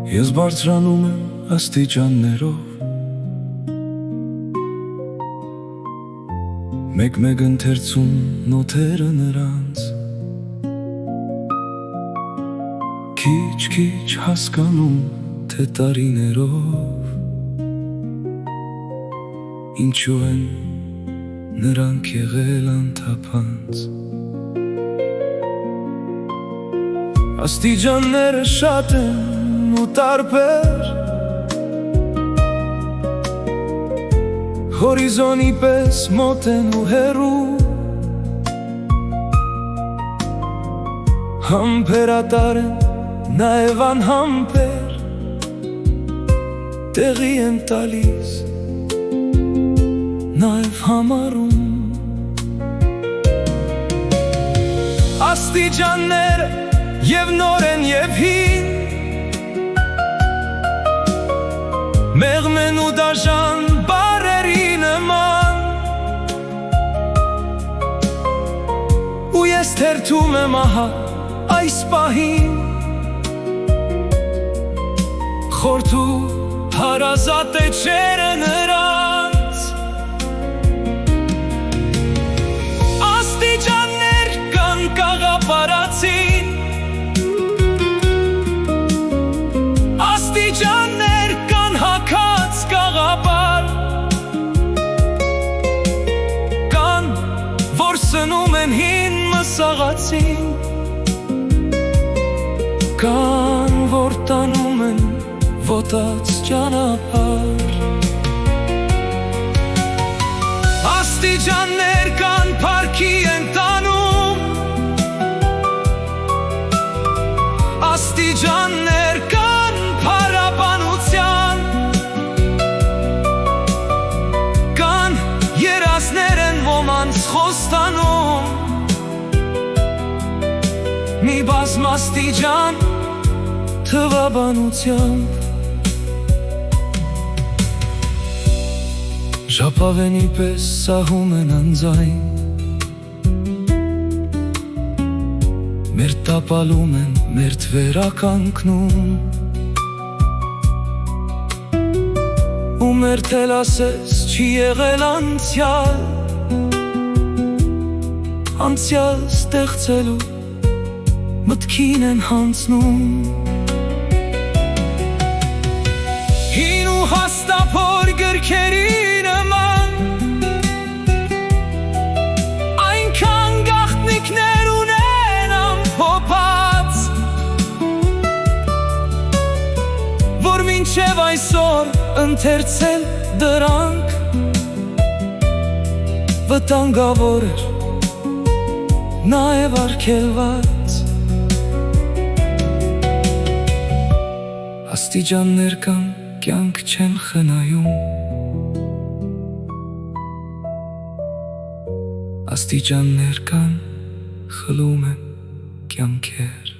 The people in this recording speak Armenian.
Ես բարձրանում եմ աստիճաններով, մեկ-մեկ ընթերցում նոթերը նրանց, քիչ-քիչ հասկանում, թե տարիներով ինչու են նրանք եղել անթափանց։ Աստիճանները շատ են ու տարբեր, հորիզոնի պես մոտ են ու հեռու, համբերատար են, նաև անհամբեր, տեղի են տալիս, նաև համարում։ Աստիճանները և նոր են և հին, մեղմ են ու դաժան բառերի նման, ու ես թերթում եմ ահա այս պահին, խորթ ու հարազատ էջերը նրանց։ Աստիճաններ կան կաղապարացին, աստիճաններ կան հագած կաղապար, կան, որ սնում են հին մսաղացին, կան, որ տանում են ոտած ճանապարհ։ Աստիճաններ կան փառքի են տանում, աստիճաններ կան փառաբանության, կան երազներ են ոմանց խոստանում, մի բազմ աստիճան թվաբանությամբ։ Ժապավենի պես սահում են անձայն, մեր տապալում են, մեր թվերականգնում, ու մեր թել ասես չի եղել անցյալ, անցյալ ստեղծելու մտքին են հանձնում։ Հին ու հաստափոր գրքերի նման, այնքան գաղտնիքներ ունեն ամփոփած, որ մինչև այսօր ընթերցել դրանք վտանգավոր էր, նաև արգելված։ Աստիճաններ կան կյանք չեն խնայում, աստիճաններ կան խլում են կյանքեր։